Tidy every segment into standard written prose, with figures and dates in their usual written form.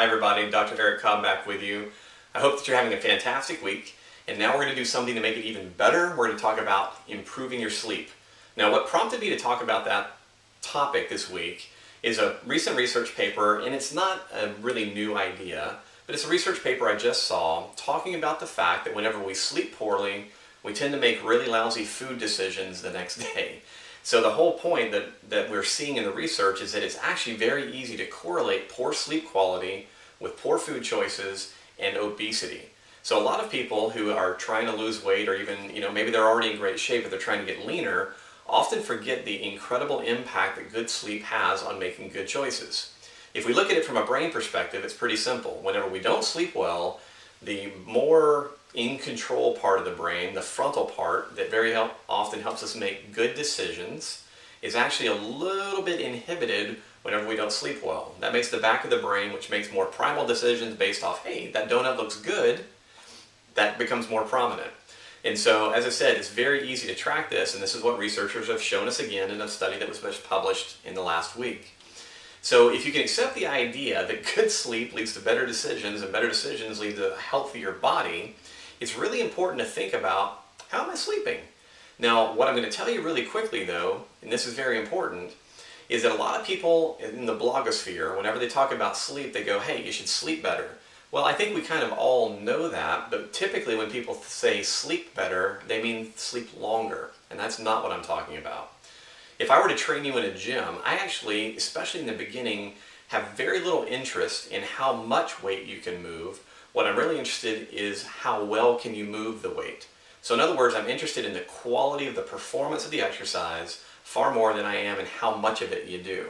Hi everybody, Dr. Eric Cobb back with you. I hope that you're having a fantastic week, and now we're going to do something to make it even better. We're going to talk about improving your sleep. Now what prompted me to talk about that topic this week is a recent research paper, and it's not a really new idea, but it's a research paper I just saw talking about the fact that whenever we sleep poorly, we tend to make really lousy food decisions the next day. So the whole point that we're seeing in the research is that it's actually very easy to correlate poor sleep quality with poor food choices and obesity. So a lot of people who are trying to lose weight, or even, maybe they're already in great shape but they're trying to get leaner, often forget the incredible impact that good sleep has on making good choices. If we look at it from a brain perspective, it's pretty simple. Whenever we don't sleep well, the more in control part of the brain, the frontal part that very often helps us make good decisions, is actually a little bit inhibited whenever we don't sleep well. That makes the back of the brain, which makes more primal decisions based off, hey, that donut looks good, that becomes more prominent. And so, as I said, it's very easy to track this, and this is what researchers have shown us again in a study that was just published in the last week. So if you can accept the idea that good sleep leads to better decisions and better decisions lead to a healthier body, it's really important to think about, how am I sleeping? Now, what I'm going to tell you really quickly though, and this is very important, is that a lot of people in the blogosphere, whenever they talk about sleep, they go, hey, you should sleep better. Well, I think we kind of all know that, but typically when people say sleep better, they mean sleep longer, and that's not what I'm talking about. If I were to train you in a gym, I actually, especially in the beginning, have very little interest in how much weight you can move. What I'm really interested in is how well can you move the weight. So in other words, I'm interested in the quality of the performance of the exercise far more than I am in how much of it you do.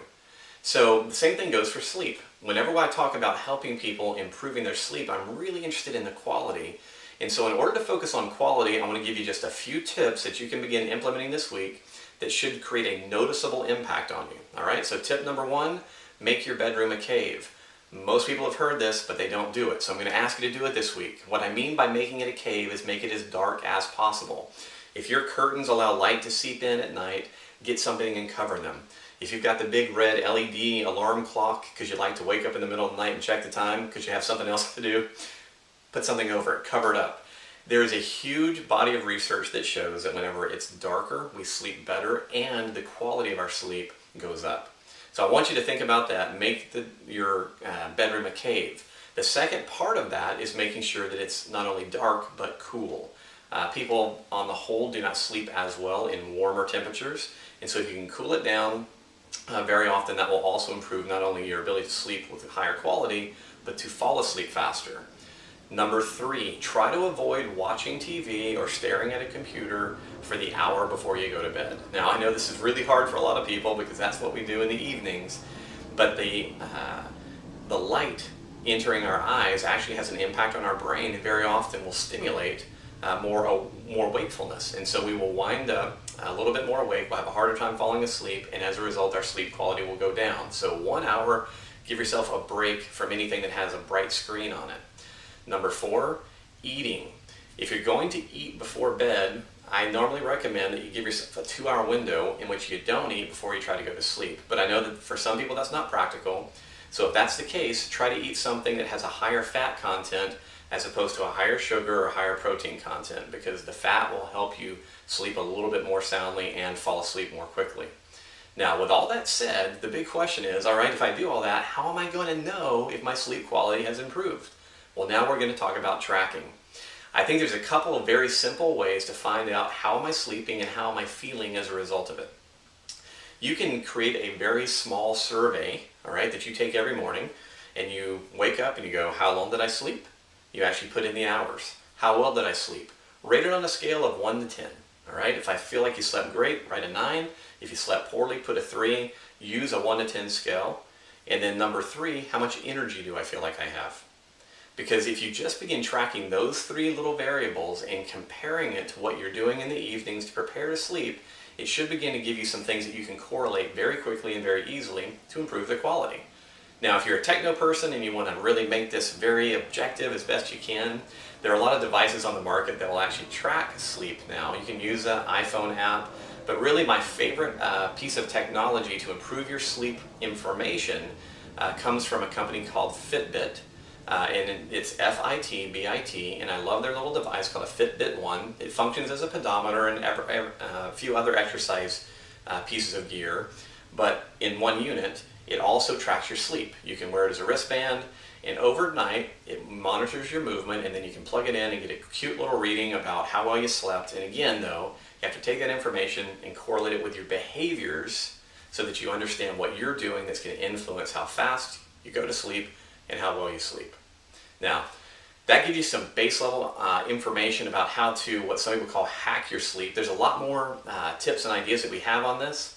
So the same thing goes for sleep. Whenever I talk about helping people improving their sleep, I'm really interested in the quality. And so in order to focus on quality, I want to give you just a few tips that you can begin implementing this week that should create a noticeable impact on you. All right, so tip number one, make your bedroom a cave. Most people have heard this, but they don't do it. So I'm going to ask you to do it this week. What I mean by making it a cave is make it as dark as possible. If your curtains allow light to seep in at night, get something and cover them. If you've got the big red LED alarm clock because you like to wake up in the middle of the night and check the time because you have something else to do, put something over it, cover it up. There is a huge body of research that shows that whenever it's darker, we sleep better and the quality of our sleep goes up. So I want you to think about that. Make your bedroom a cave. The second part of that is making sure that it's not only dark but cool. People on the whole do not sleep as well in warmer temperatures, and so if you can cool it down, very often that will also improve not only your ability to sleep with higher quality, but to fall asleep faster. Number three, try to avoid watching TV or staring at a computer for the hour before you go to bed. Now I know this is really hard for a lot of people because that's what we do in the evenings, but the light entering our eyes actually has an impact on our brain and very often will stimulate more wakefulness. And so we will wind up a little bit more awake, we'll have a harder time falling asleep, and as a result our sleep quality will go down. So 1 hour, give yourself a break from anything that has a bright screen on it. Number four, eating. If you're going to eat before bed, I normally recommend that you give yourself a 2-hour window in which you don't eat before you try to go to sleep. But I know that for some people that's not practical. So if that's the case, try to eat something that has a higher fat content as opposed to a higher sugar or higher protein content, because the fat will help you sleep a little bit more soundly and fall asleep more quickly. Now, with all that said, the big question is, all right, if I do all that, how am I going to know if my sleep quality has improved? Well, now we're going to talk about tracking. I think there's a couple of very simple ways to find out how am I sleeping and how am I feeling as a result of it. You can create a very small survey, all right, that you take every morning, and you wake up and you go, how long did I sleep? You actually put in the hours. How well did I sleep? Rate it on a scale of 1 to 10. All right, if I feel like you slept great, write a 9. If you slept poorly, put a 3. Use a 1 to 10 scale. And then number 3, how much energy do I feel like I have? Because if you just begin tracking those 3 little variables and comparing it to what you're doing in the evenings to prepare to sleep, it should begin to give you some things that you can correlate very quickly and very easily to improve the quality. Now, if you're a techno person and you want to really make this very objective as best you can, there are a lot of devices on the market that will actually track sleep now. You can use an iPhone app, but really my favorite piece of technology to improve your sleep information comes from a company called Fitbit. And it's Fitbit, and I love their little device called a Fitbit One. It functions as a pedometer and a few other exercise pieces of gear, but in one unit, it also tracks your sleep. You can wear it as a wristband, and overnight, it monitors your movement, and then you can plug it in and get a cute little reading about how well you slept. And again, though, you have to take that information and correlate it with your behaviors so that you understand what you're doing that's going to influence how fast you go to sleep and how well you sleep. Now, that gives you some base level information about how to, what some people call, hack your sleep. There's a lot more tips and ideas that we have on this,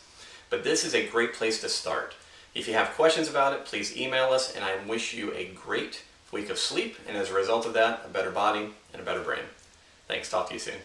but this is a great place to start. If you have questions about it, please email us, and I wish you a great week of sleep, and as a result of that, a better body and a better brain. Thanks, talk to you soon.